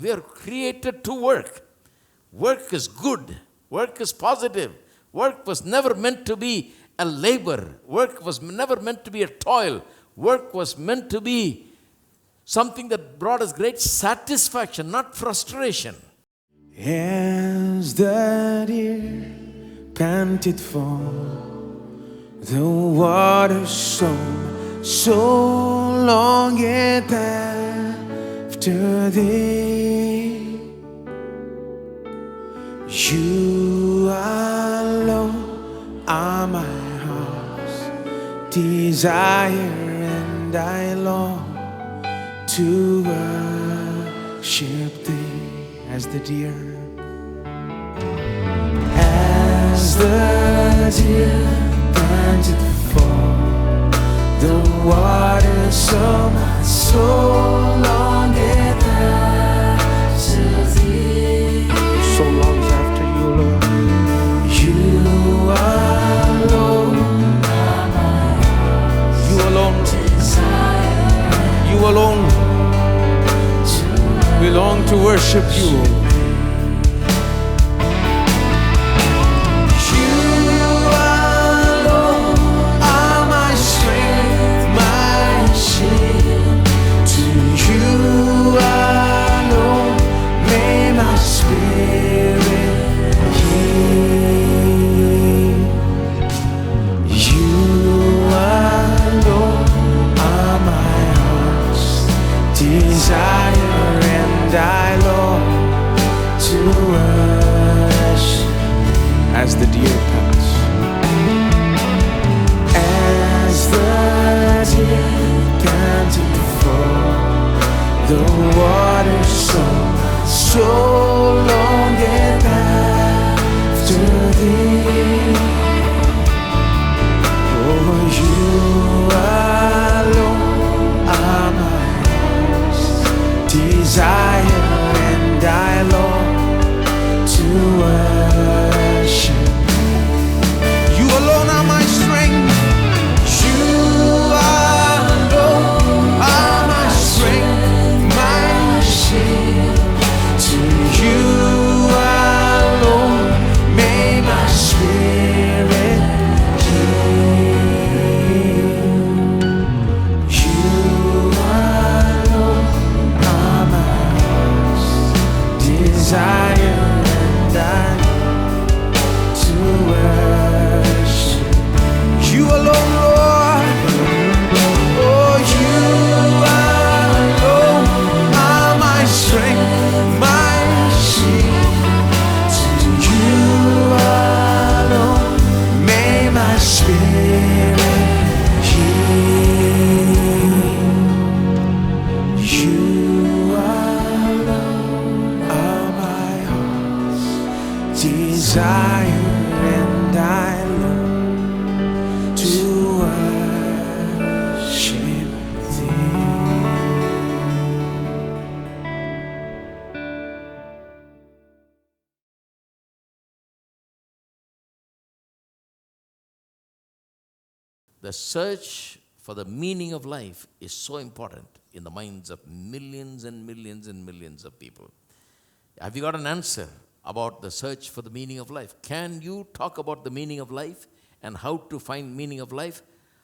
We are created to work. Work is good. Work is positive. Work was never meant to be a labor. Work was never meant to be a toil. Work was meant to be something that brought us great satisfaction, not frustration. As the deer panted for the water, so longeth after thee. You alone are my heart's desire, and I long to worship thee. As the deer, as the deer panted for the water, so my soul longeth after thee. So longs after you, Lord. You alone are my heart's desire. You alone. We long to worship you. You alone are my strength, my shield. To you alone may my spirit yield. You alone are my heart's desire, I long to worship as the deer pants. As the deer panted for the water, so longeth after thee. Oh, you alone are my desire, and I long to worship. You alone are my strength. You alone are my strength, my shield. To you alone may my spirit yield. You desire, and I to worship you alone, Lord. Oh, you alone are my strength, my shield. To you alone may my spirit yield. You desire, and I long to worship thee. The search for the meaning of life is so important in the minds of millions and millions and millions of people. Have you got an answer about the search for the meaning of life? Can you talk about the meaning of life and how to find meaning of life?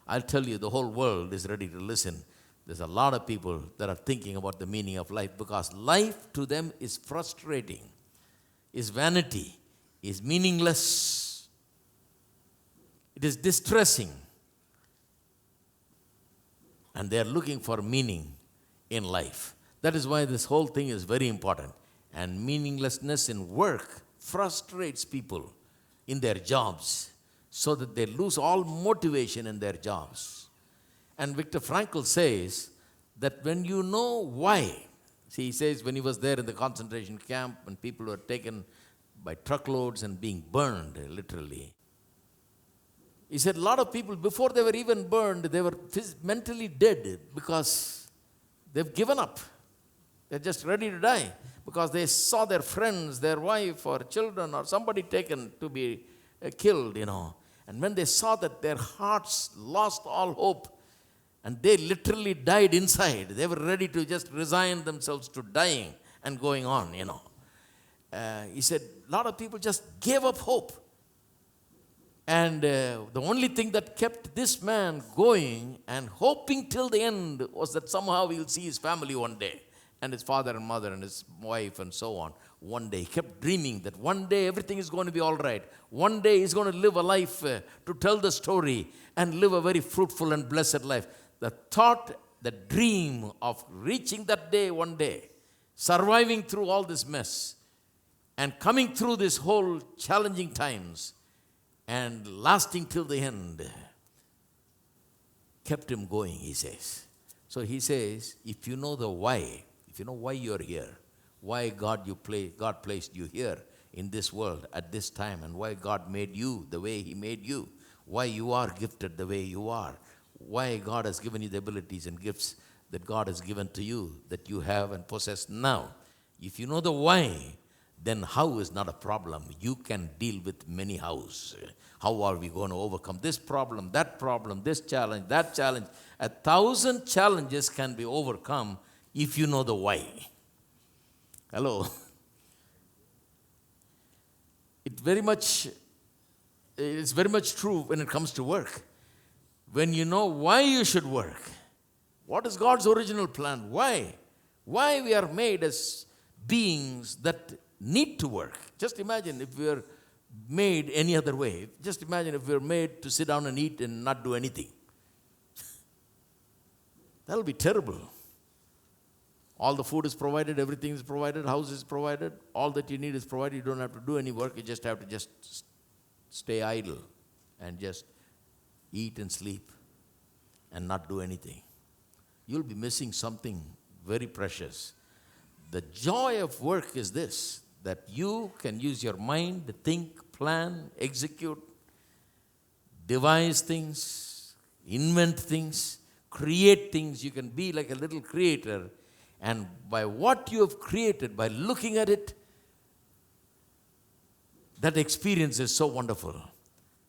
I'll tell you, the whole world is ready to listen. There's a lot of people that are thinking about the meaning of life because life to them is frustrating, is vanity, is meaningless. It is distressing. And they are looking for meaning in life. That is why this whole thing is very important. And meaninglessness in work frustrates people in their jobs so that they lose all motivation in their jobs. And Viktor Frankl says that when you know why, see, he says when he was there in the concentration camp, when people were taken by truckloads and being burned, literally, he said a lot of people, before they were even burned, they were mentally dead because they've given up. They're just ready to die because they saw their friends, their wife or children or somebody taken to be killed, And when they saw that, their hearts lost all hope and they literally died inside. They were ready to just resign themselves to dying and going on, He said, a lot of people just gave up hope. And the only thing that kept this man going and hoping till the end was that somehow he'll see his family one day, and his father and mother and his wife and so on. One day, he kept dreaming that one day everything is going to be all right. One day he's going to live a life to tell the story and live a very fruitful and blessed life. The thought, the dream of reaching that day one day, surviving through all this mess, and coming through this whole challenging times, and lasting till the end, kept him going, he says. So he says, if you know the why, if you know why you're here, why God placed you here in this world at this time, and why God made you the way He made you, why you are gifted the way you are, why God has given you the abilities and gifts that God has given to you that you have and possess now. If you know the why, then how is not a problem. You can deal with many hows. How are we going to overcome this problem, this challenge, that challenge? 1,000 challenges can be overcome if you know the why. Hello? It's very much true when it comes to work. When you know why you should work, what is God's original plan? Why? Why we are made as beings that need to work. Just imagine if we are made any other way. Just imagine if we are made to sit down and eat and not do anything. That'll be terrible. All the food is provided, everything is provided, house is provided, all that you need is provided. You don't have to do any work. You just have to just stay idle and just eat and sleep and not do anything. You'll be missing something very precious. The joy of work is this, that you can use your mind to think, plan, execute, devise things, invent things, create things. You can be like a little creator. And by what you have created, by looking at it, that experience is so wonderful.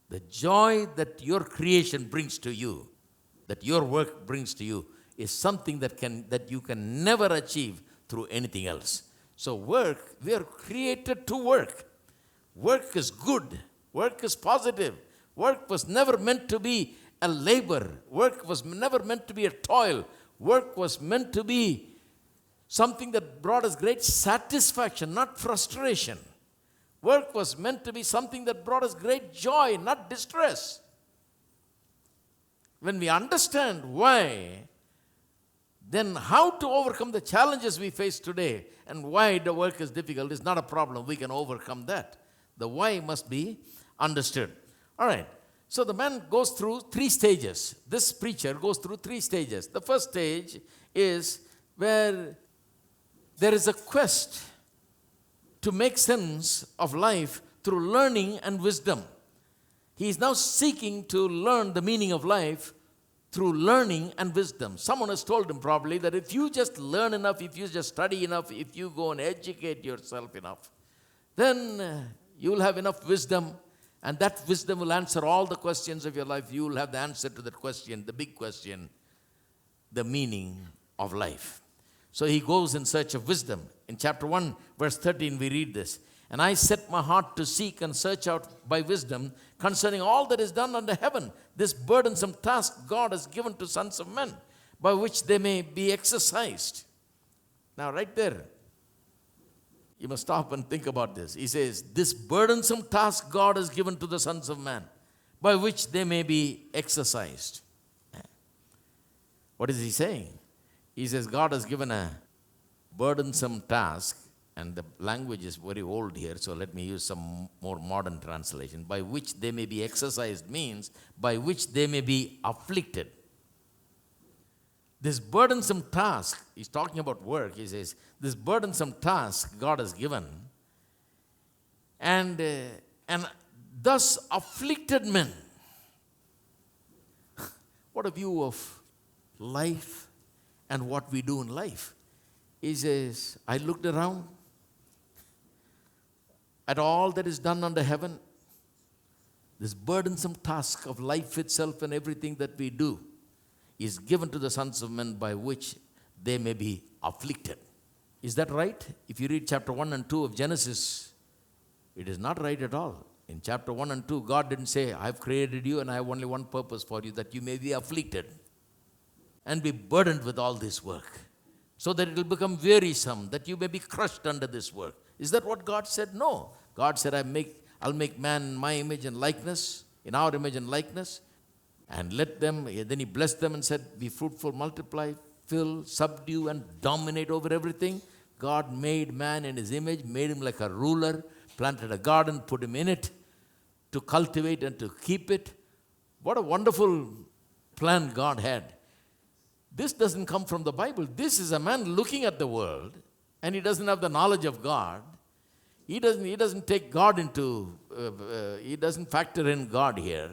The joy that your creation brings to you, that your work brings to you, is something that you can never achieve through anything else. So work, we are created to work. Work is good. Work is positive. Work was never meant to be a labor. Work was never meant to be a toil. Work was meant to be something that brought us great satisfaction, not frustration. Work was meant to be something that brought us great joy, not distress. When we understand why, then how to overcome the challenges we face today and why the work is difficult is not a problem. We can overcome that. The why must be understood. All right. So the man goes through 3 stages. This preacher goes through 3 stages. The first stage is where there is a quest to make sense of life through learning and wisdom. He is now seeking to learn the meaning of life through learning and wisdom. Someone has told him probably that if you just learn enough, if you just study enough, if you go and educate yourself enough, then you will have enough wisdom, and that wisdom will answer all the questions of your life. You will have the answer to that question, the big question, the meaning of life. So he goes in search of wisdom. In chapter 1, verse 13, we read this. And I set my heart to seek and search out by wisdom concerning all that is done under heaven, this burdensome task God has given to sons of men, by which they may be exercised. Now, right there, you must stop and think about this. He says, this burdensome task God has given to the sons of man, by which they may be exercised. What is he saying? He says, God has given a burdensome task, and the language is very old here, so let me use some more modern translation. By which they may be exercised means by which they may be afflicted. This burdensome task, he's talking about work, he says, this burdensome task God has given, and thus afflicted men. What a view of life and what we do in life. He says, I looked around at all that is done under heaven, this burdensome task of life itself and everything that we do is given to the sons of men by which they may be afflicted. Is that right? If you read chapter 1 and 2 of Genesis, it is not right at all. In chapter 1 and 2, God didn't say, I've created you and I have only one purpose for you, that you may be afflicted and be burdened with all this work, so that it will become wearisome, that you may be crushed under this work. Is that what God said? No. God said, I'll make man in my image and likeness, in our image and likeness, and let them, then he blessed them and said, be fruitful, multiply, fill, subdue, and dominate over everything. God made man in his image, made him like a ruler, planted a garden, put him in it to cultivate and to keep it. What a wonderful plan God had. This doesn't come from the Bible. This is a man looking at the world, and he doesn't have the knowledge of God. He doesn't take God into, he doesn't factor in God here.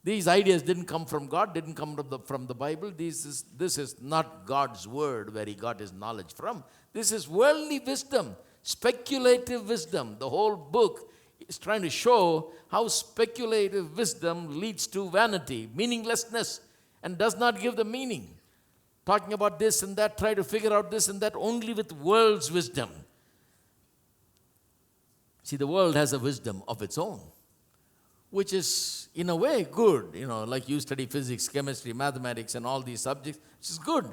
These ideas didn't come from God, didn't come from the Bible. This is not God's word where he got his knowledge from. This is worldly wisdom, speculative wisdom. The whole book is trying to show how speculative wisdom leads to vanity, meaninglessness, and does not give the meaning. Talking about this and that, try to figure out this and that only with world's wisdom. See, the world has a wisdom of its own, which is in a way good. Like you study physics, chemistry, mathematics, and all these subjects, which is good.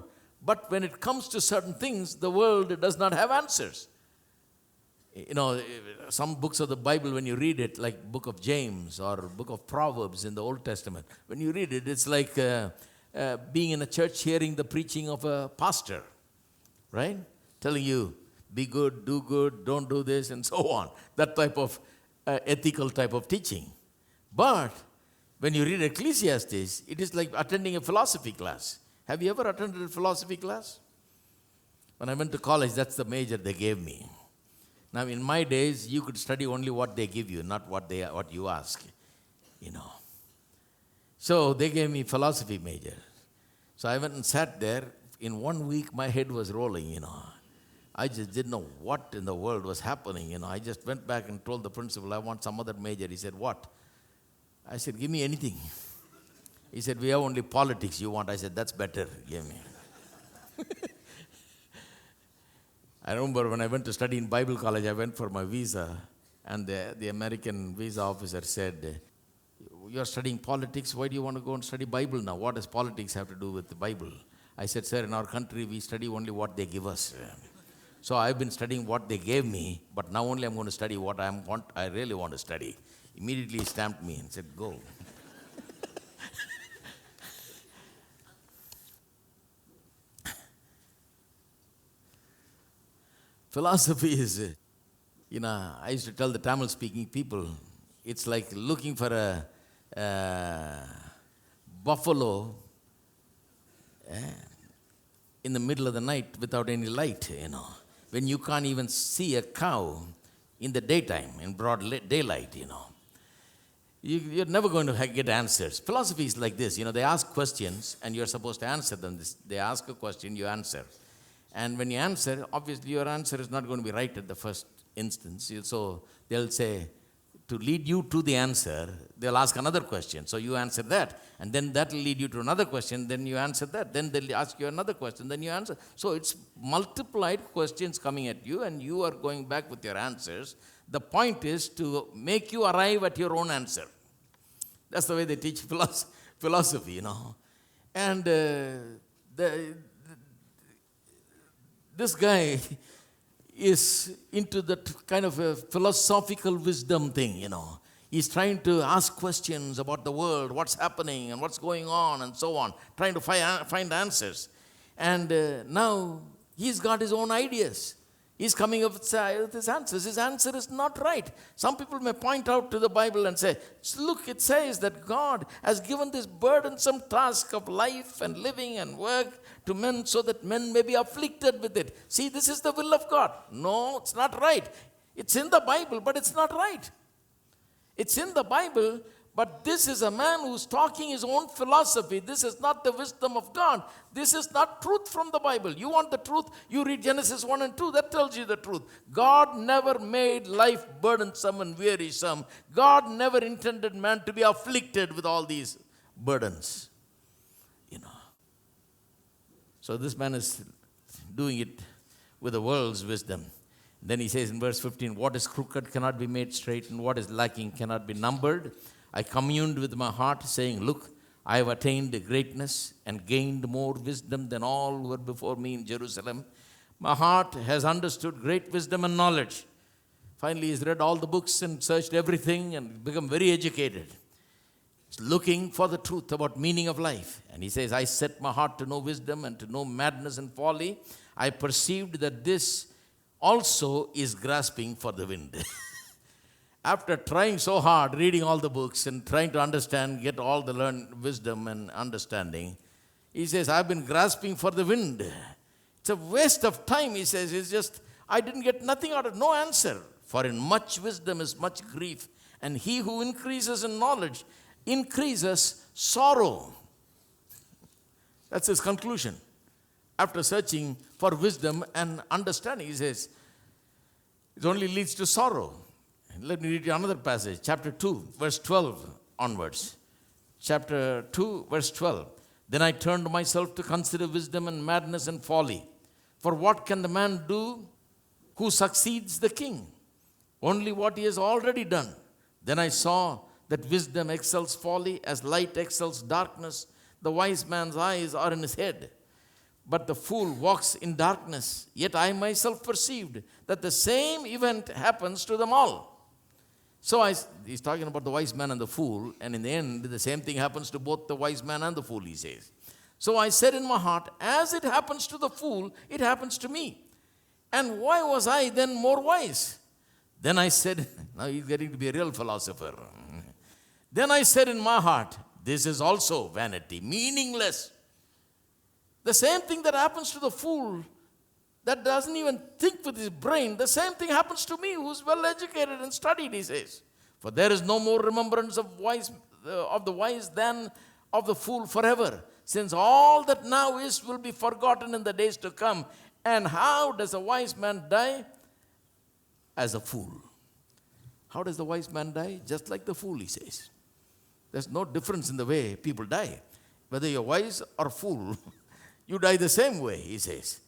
But when it comes to certain things, the world does not have answers. Some books of the Bible, when you read it, like book of James or book of Proverbs in the Old Testament, when you read it, it's like being in a church hearing the preaching of a pastor, right? Telling you, be good, do good, don't do this, and so on. That type of ethical type of teaching. But when you read Ecclesiastes, it is like attending a philosophy class. Have you ever attended a philosophy class? When I went to college, that's the major they gave me. Now, in my days, you could study only what they give you, not what you ask. So they gave me philosophy major. So I went and sat there. In 1 week, my head was rolling, I just didn't know what in the world was happening, I just went back and told the principal, I want some other major. He said, what? I said, give me anything. He said, we have only politics you want. I said, that's better, give me. I remember when I went to study in Bible college, I went for my visa, and the American visa officer said, you're studying politics, why do you want to go and study Bible now? What does politics have to do with the Bible? I said, sir, in our country, we study only what they give us. So I've been studying what they gave me, but now only I'm going to study what I really want to study. Immediately he stamped me and said, go. Philosophy is, I used to tell the Tamil-speaking people, it's like looking for a buffalo in the middle of the night without any light, when you can't even see a cow in the daytime, in broad daylight, You're never going to get answers. Philosophy is like this, they ask questions and you're supposed to answer them. They ask a question, you answer. And when you answer, obviously your answer is not going to be right at the first instance. So they'll say, to lead you to the answer, they'll ask another question. So you answer that. And then that will lead you to another question. Then you answer that. Then they'll ask you another question. Then you answer. So it's multiplied questions coming at you, and you are going back with your answers. The point is to make you arrive at your own answer. That's the way they teach philosophy, And this guy is into that kind of a philosophical wisdom thing, He's trying to ask questions about the world, what's happening and what's going on and so on, trying to find answers. And now he's got his own ideas. He's coming up with his answers. His answer is not right. Some people may point out to the Bible and say, look, it says that God has given this burdensome task of life and living and work to men so that men may be afflicted with it. See, this is the will of God. No, it's not right. It's in the Bible, but it's not right. It's in the Bible, but this is a man who's talking his own philosophy. This is not the wisdom of God. This is not truth from the Bible. You want the truth? You read Genesis 1 and 2. That tells you the truth. God never made life burdensome and wearisome. God never intended man to be afflicted with all these burdens. So this man is doing it with the world's wisdom. Then he says in verse 15, what is crooked cannot be made straight, and what is lacking cannot be numbered. I communed with my heart, saying, look, I have attained greatness and gained more wisdom than all who were before me in Jerusalem. My heart has understood great wisdom and knowledge. Finally, he's read all the books and searched everything and become very educated. He's looking for the truth about meaning of life. And he says, I set my heart to know wisdom and to know madness and folly. I perceived that this also is grasping for the wind. After trying so hard, reading all the books and trying to understand, get all the learned wisdom and understanding, he says, I've been grasping for the wind. It's a waste of time, he says. It's just, I didn't get nothing out of, no answer. For in much wisdom is much grief, and he who increases in knowledge increases sorrow. That's his conclusion. After searching for wisdom and understanding, he says, it only leads to sorrow. Let me read you another passage, chapter 2, verse 12 onwards. Chapter 2, verse 12. Then I turned myself to consider wisdom and madness and folly. For what can the man do who succeeds the king? Only what he has already done. Then I saw that wisdom excels folly as light excels darkness. The wise man's eyes are in his head, but the fool walks in darkness. Yet I myself perceived that the same event happens to them all. So he's talking about the wise man and the fool, and in the end, the same thing happens to both the wise man and the fool, he says. So I said in my heart, as it happens to the fool, it happens to me. And why was I then more wise? Then I said, now he's getting to be a real philosopher. Then I said in my heart, this is also vanity, meaningless. The same thing that happens to the fool that doesn't even think with his brain, the same thing happens to me who's well educated and studied, he says. For there is no more remembrance of the wise than of the fool forever, since all that now is will be forgotten in the days to come. And how does a wise man die? As a fool. How does the wise man die? Just like the fool, he says. There's no difference in the way people die. Whether you're wise or fool, you die the same way, he says.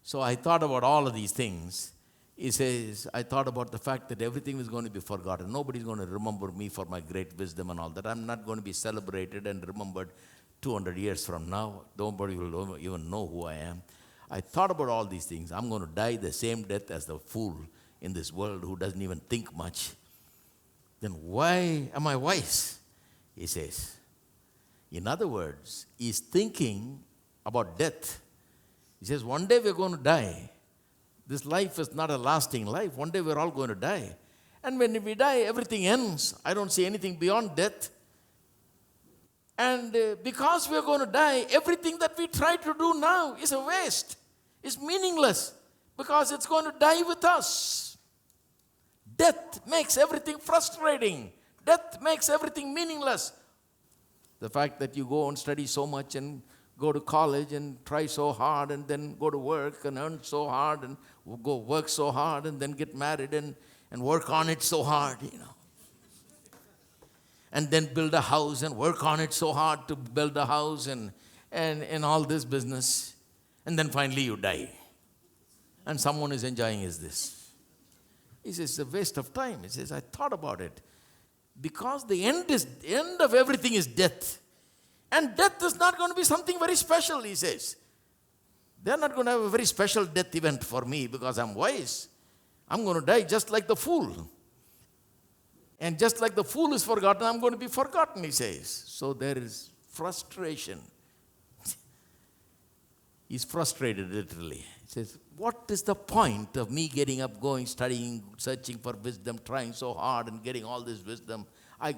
So I thought about all of these things. He says, I thought about the fact that everything is going to be forgotten. Nobody's going to remember me for my great wisdom and all that. I'm not going to be celebrated and remembered 200 years from now. Nobody will even know who I am. I thought about all these things. I'm going to die the same death as the fool in this world who doesn't even think much. Then why am I wise? He says. In other words, he's thinking about death. He says, one day we're going to die. This life is not a lasting life. One day we're all going to die. And when we die, everything ends. I don't see anything beyond death. And because we're going to die, everything that we try to do now is a waste. It's meaningless because it's going to die with us. Death makes everything frustrating. Death makes everything meaningless. The fact that you go and study so much and go to college and try so hard and then go to work and earn so hard and go work so hard and then get married and work on it so hard, And then build a house and work on it so hard to build a house and all this business. And then finally you die. And someone is enjoying this. He says, it's a waste of time. He says, I thought about it. Because the end of everything is death. And death is not going to be something very special, he says. They're not going to have a very special death event for me because I'm wise. I'm going to die just like the fool. And just like the fool is forgotten, I'm going to be forgotten, he says. So there is frustration. He's frustrated literally. He says, what is the point of me getting up, going, studying, searching for wisdom, trying so hard and getting all this wisdom? I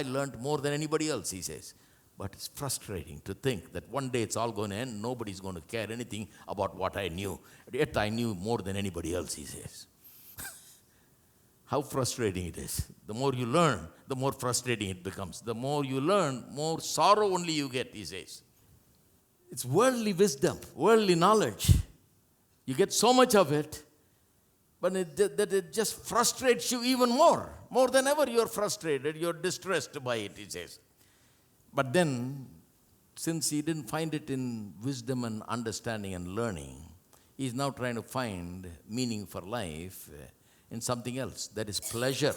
learned more than anybody else, he says. But it's frustrating to think that one day it's all going to end. Nobody's going to care anything about what I knew. Yet I knew more than anybody else, he says. How frustrating it is. The more you learn, the more frustrating it becomes. The more you learn, more sorrow only you get, he says. It's worldly wisdom, worldly knowledge. You get so much of it, but it just frustrates you even more. More than ever you're frustrated, you're distressed by it, he says. But then, since he didn't find it in wisdom and understanding and learning, He's now trying to find meaning for life in something else, that is pleasure.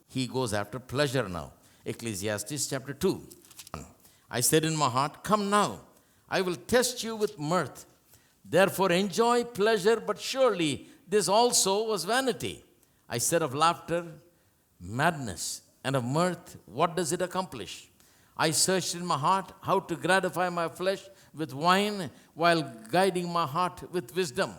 He goes after pleasure now. Ecclesiastes chapter 2. I said in my heart, come now, I will test you with mirth. Therefore enjoy pleasure, but surely this also was vanity. I said of laughter, madness, and of mirth, what does it accomplish? I searched in my heart how to gratify my flesh with wine while guiding my heart with wisdom,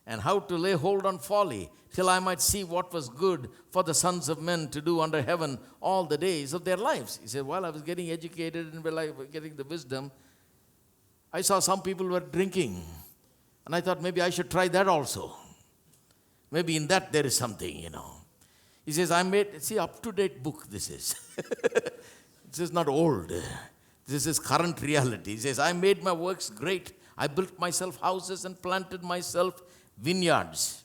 and how to lay hold on folly till I might see what was good for the sons of men to do under heaven all the days of their lives. He said, while I was getting educated and while I was getting the wisdom, I saw some people were drinking, and I thought maybe I should try that also. Maybe in that there is something, He says, up-to-date book this is. This is not old. This is current reality. He says, I made my works great. I built myself houses and planted myself vineyards.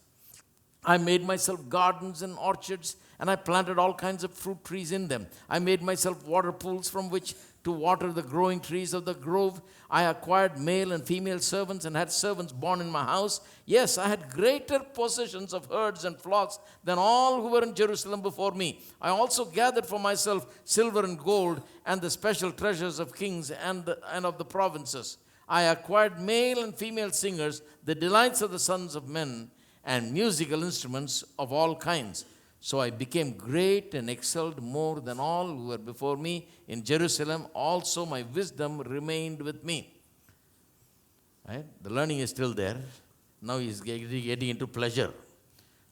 I made myself gardens and orchards, and I planted all kinds of fruit trees in them. I made myself water pools from which to water the growing trees of the grove. I acquired male and female servants and had servants born in my house. Yes, I had greater possessions of herds and flocks than all who were in Jerusalem before me. I also gathered for myself silver and gold and the special treasures of kings and of the provinces. I acquired male and female singers, the delights of the sons of men, and musical instruments of all kinds. So I became great and excelled more than all who were before me. In Jerusalem also my wisdom remained with me. Right? The learning is still there. Now he's getting into pleasure.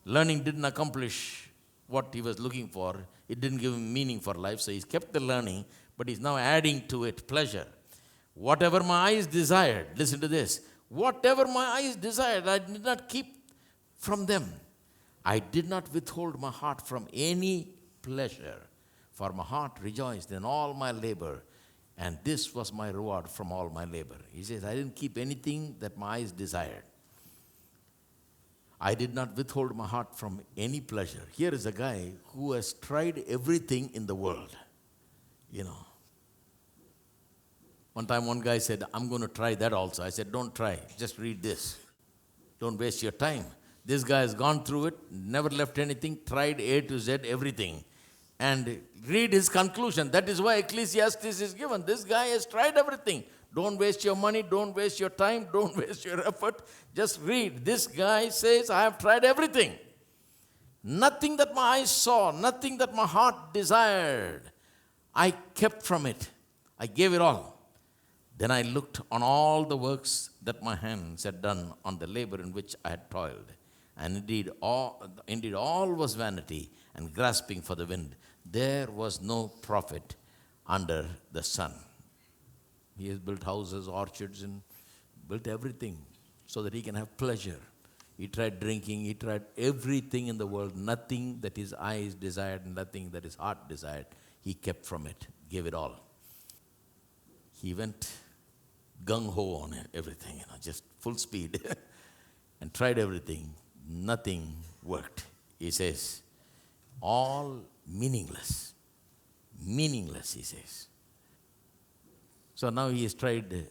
Learning didn't accomplish what he was looking for. It didn't give him meaning for life. So he's kept the learning, but he's now adding to it pleasure. Whatever my eyes desired, listen to this. Whatever my eyes desired, I did not keep from them. I did not withhold my heart from any pleasure, for my heart rejoiced in all my labor, and this was my reward from all my labor. He says, I didn't keep anything that my eyes desired. I did not withhold my heart from any pleasure. Here is a guy who has tried everything in the world. One time one guy said, I'm going to try that also. I said, don't try, just read this. Don't waste your time. This guy has gone through it, never left anything, tried A to Z, everything. And read his conclusion. That is why Ecclesiastes is given. This guy has tried everything. Don't waste your money, don't waste your time, don't waste your effort. Just read. This guy says, I have tried everything. Nothing that my eyes saw, nothing that my heart desired, I kept from it. I gave it all. Then I looked on all the works that my hands had done, on the labor in which I had toiled. And indeed all was vanity and grasping for the wind. There was no profit under the sun. He has built houses, orchards, and built everything so that he can have pleasure. He tried drinking, he tried everything in the world. Nothing that his eyes desired, nothing that his heart desired, he kept from it, gave it all. He went gung-ho on everything, just full speed, and tried everything. Nothing worked. He says, all meaningless. Meaningless, he says. So now he has tried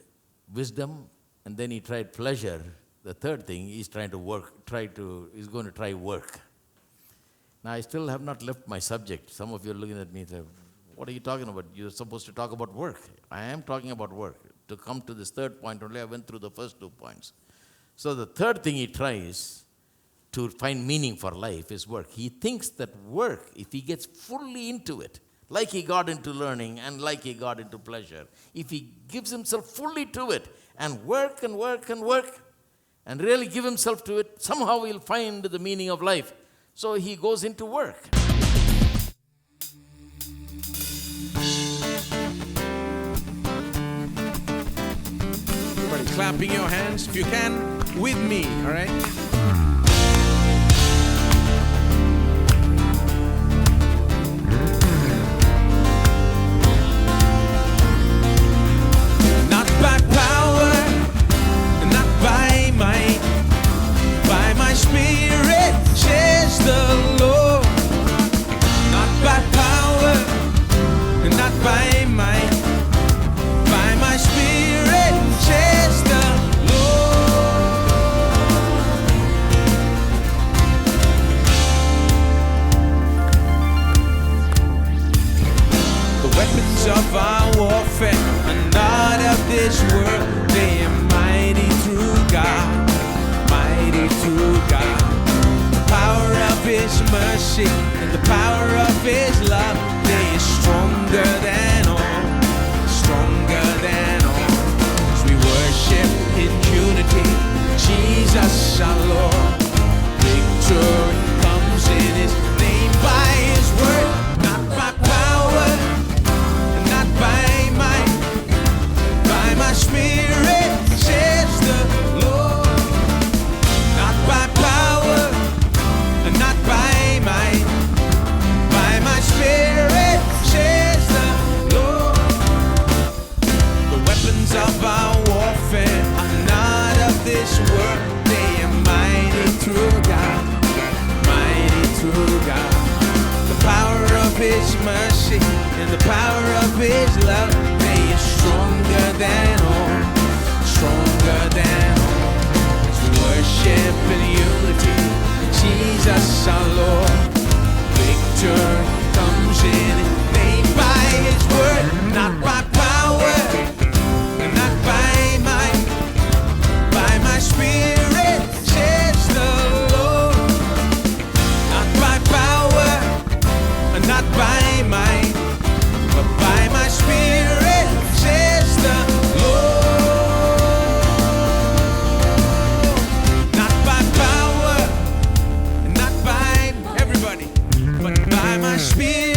wisdom, and then he tried pleasure. The third thing, he's trying to work, he's going to try work. Now I still have not left my subject. Some of you are looking at me and say, what are you talking about? You're supposed to talk about work. I am talking about work. To come to this third point only, I went through the first 2 points. So the third thing he tries to find meaning for life is work. He thinks that work, if he gets fully into it, like he got into learning and like he got into pleasure, if he gives himself fully to it and work and work and work and really give himself to it, somehow he'll find the meaning of life. So he goes into work. Everybody clapping your hands if you can with me, all right? Not by power, not by might, by my spirit, says the Lord. Not by power, not by might, by my spirit, says the Lord. mercy and the power of His love, they are stronger than all, stronger than all. As we worship in unity, Jesus our Lord, victory comes in His name by His word, not by power, not by might, by my Spirit, says the Lord. Not by power, not by might, by my Spirit, says the Lord. The weapons of our warfare are not of this world. They are mighty through God, mighty through God. The power of His mercy and the power of His love, they are stronger than all, stronger than all. As we worship in unity, Jesus our Lord, victory comes in His name by His word, not by power, and not by might, by my Spirit, says the Lord. Not by power, and not by might, but by my Spirit, says the Lord. Not by power, not by everybody, but by my Spirit.